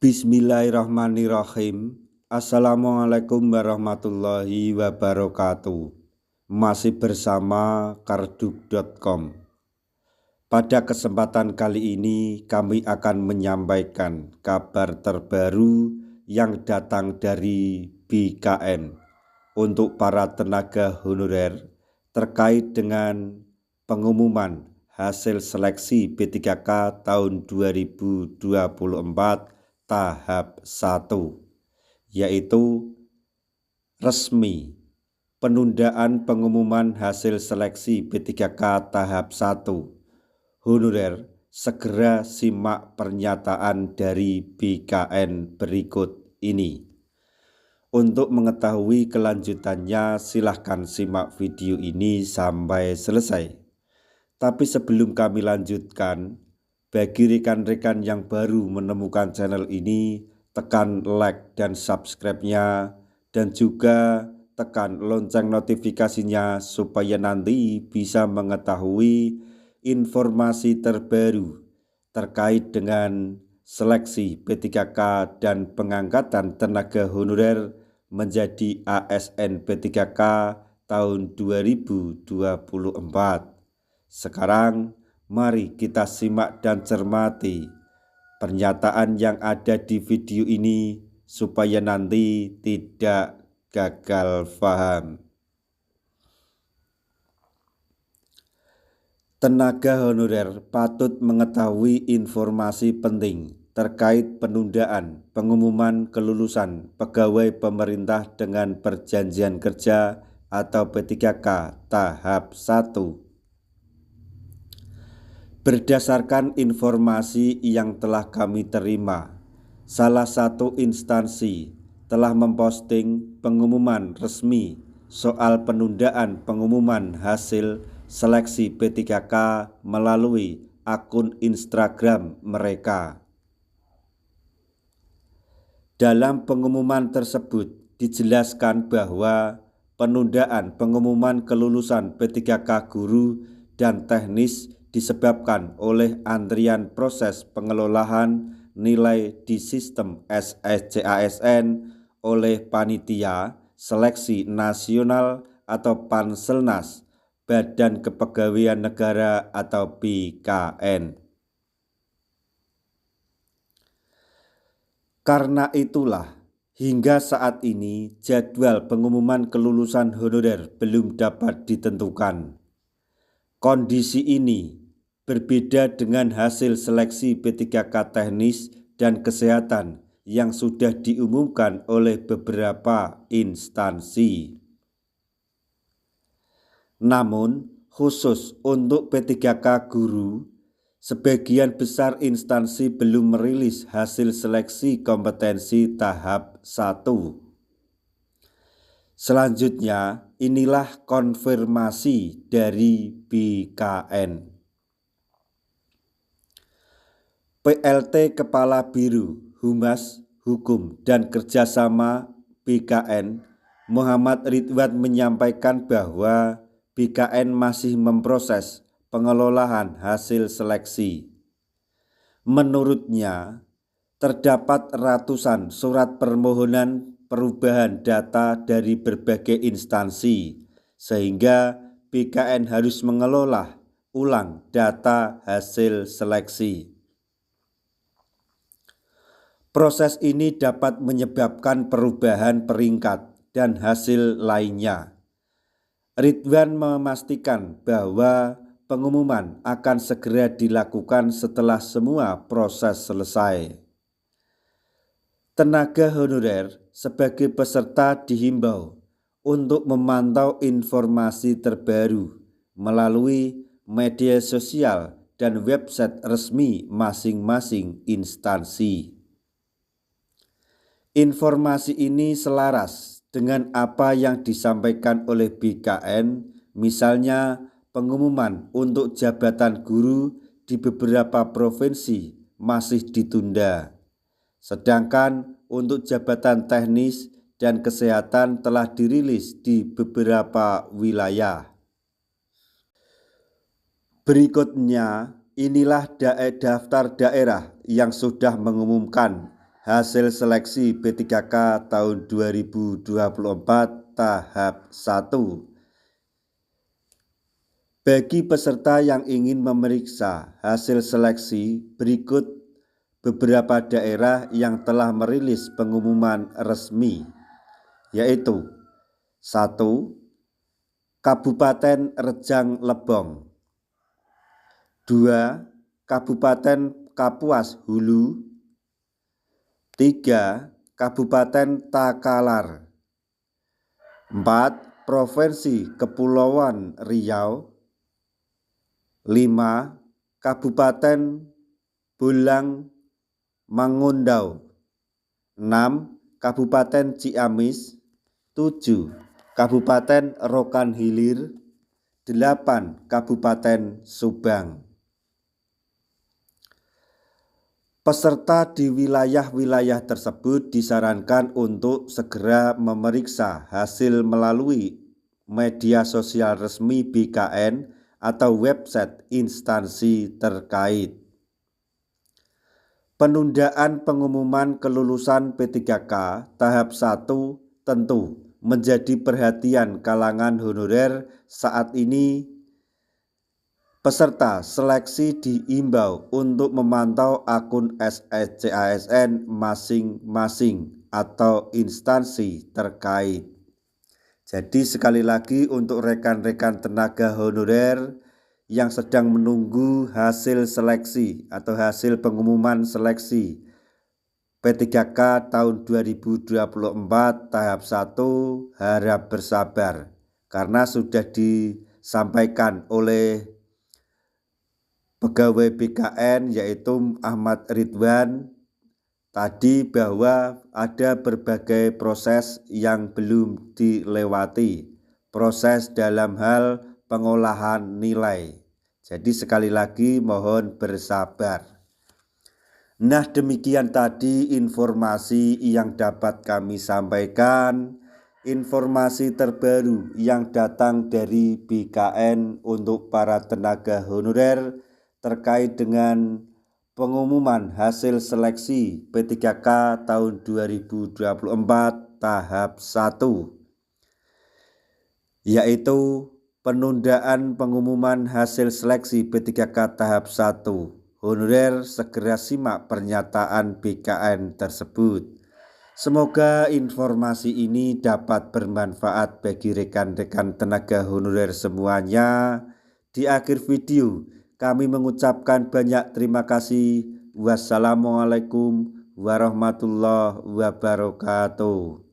Bismillahirrahmanirrahim. Assalamualaikum warahmatullahi wabarakatuh. Masih bersama kardug.com. Pada kesempatan kali ini kami akan menyampaikan kabar terbaru yang datang dari BKN untuk para tenaga honorer terkait dengan pengumuman hasil seleksi P3K tahun 2024 tahap 1, yaitu resmi penundaan pengumuman hasil seleksi P3K tahap 1 honorer. Segera simak pernyataan dari BKN berikut ini. Untuk mengetahui kelanjutannya silahkan simak video ini sampai selesai. Tapi sebelum kami lanjutkan, bagi rekan-rekan yang baru menemukan channel ini, tekan like dan subscribe-nya, dan juga tekan lonceng notifikasinya supaya nanti bisa mengetahui informasi terbaru terkait dengan seleksi P3K dan pengangkatan tenaga honorer menjadi ASN P3K tahun 2024. Sekarang mari kita simak dan cermati pernyataan yang ada di video ini supaya nanti tidak gagal paham. Tenaga honorer patut mengetahui informasi penting terkait penundaan pengumuman kelulusan pegawai pemerintah dengan perjanjian kerja atau P3K tahap 1. Berdasarkan informasi yang telah kami terima, salah satu instansi telah memposting pengumuman resmi soal penundaan pengumuman hasil seleksi P3K melalui akun Instagram mereka. Dalam pengumuman tersebut dijelaskan bahwa penundaan pengumuman kelulusan P3K guru dan teknis disebabkan oleh antrian proses pengelolaan nilai di sistem SSCASN oleh Panitia Seleksi Nasional atau Panselnas Badan Kepegawaian Negara atau BKN. Karena itulah, hingga saat ini jadwal pengumuman kelulusan honorer belum dapat ditentukan. Kondisi ini berbeda dengan hasil seleksi P3K teknis dan kesehatan yang sudah diumumkan oleh beberapa instansi. Namun, khusus untuk P3K guru, sebagian besar instansi belum merilis hasil seleksi kompetensi tahap 1. Selanjutnya, inilah konfirmasi dari BKN. PLT Kepala Biro Humas, Hukum, dan Kerjasama BKN, Muhammad Ridwan menyampaikan bahwa BKN masih memproses pengelolaan hasil seleksi. Menurutnya, terdapat ratusan surat permohonan perubahan data dari berbagai instansi, sehingga BKN harus mengelola ulang data hasil seleksi. Proses ini dapat menyebabkan perubahan peringkat dan hasil lainnya. Ridwan memastikan bahwa pengumuman akan segera dilakukan setelah semua proses selesai. Tenaga honorer sebagai peserta dihimbau untuk memantau informasi terbaru melalui media sosial dan website resmi masing-masing instansi. Informasi ini selaras dengan apa yang disampaikan oleh BKN, misalnya pengumuman untuk jabatan guru di beberapa provinsi masih ditunda, sedangkan untuk jabatan teknis dan kesehatan telah dirilis di beberapa wilayah. Berikutnya, inilah daftar daerah yang sudah mengumumkan hasil seleksi P3K tahun 2024 tahap 1. Bagi peserta yang ingin memeriksa hasil seleksi, berikut beberapa daerah yang telah merilis pengumuman resmi, yaitu 1. Kabupaten Rejang Lebong, 2. Kabupaten Kapuas Hulu, 3. Kabupaten Takalar, 4. Provinsi Kepulauan Riau, 5. Kabupaten Bolang Mangondau, 6. Kabupaten Ciamis, 7. Kabupaten Rokan Hilir, 8. Kabupaten Subang. Peserta di wilayah-wilayah tersebut disarankan untuk segera memeriksa hasil melalui media sosial resmi BKN atau website instansi terkait. Penundaan pengumuman kelulusan P3K tahap 1 tentu menjadi perhatian kalangan honorer. Saat ini peserta seleksi diimbau untuk memantau akun SSCASN masing-masing atau instansi terkait. Jadi sekali lagi untuk rekan-rekan tenaga honorer yang sedang menunggu hasil seleksi atau hasil pengumuman seleksi P3K tahun 2024 tahap 1, harap bersabar karena sudah disampaikan oleh pegawai BKN yaitu Ahmad Ridwan tadi bahwa ada berbagai proses yang belum dilewati, proses dalam hal pengolahan nilai. Jadi sekali lagi mohon bersabar. Nah, demikian tadi informasi yang dapat kami sampaikan, informasi terbaru yang datang dari BKN untuk para tenaga honorer terkait dengan pengumuman hasil seleksi P3K tahun 2024 tahap 1, yaitu penundaan pengumuman hasil seleksi P3K tahap 1. Honorer segera simak pernyataan BKN tersebut. Semoga informasi ini dapat bermanfaat bagi rekan-rekan tenaga honorer semuanya. Di akhir video kami mengucapkan banyak terima kasih. Wassalamualaikum warahmatullahi wabarakatuh.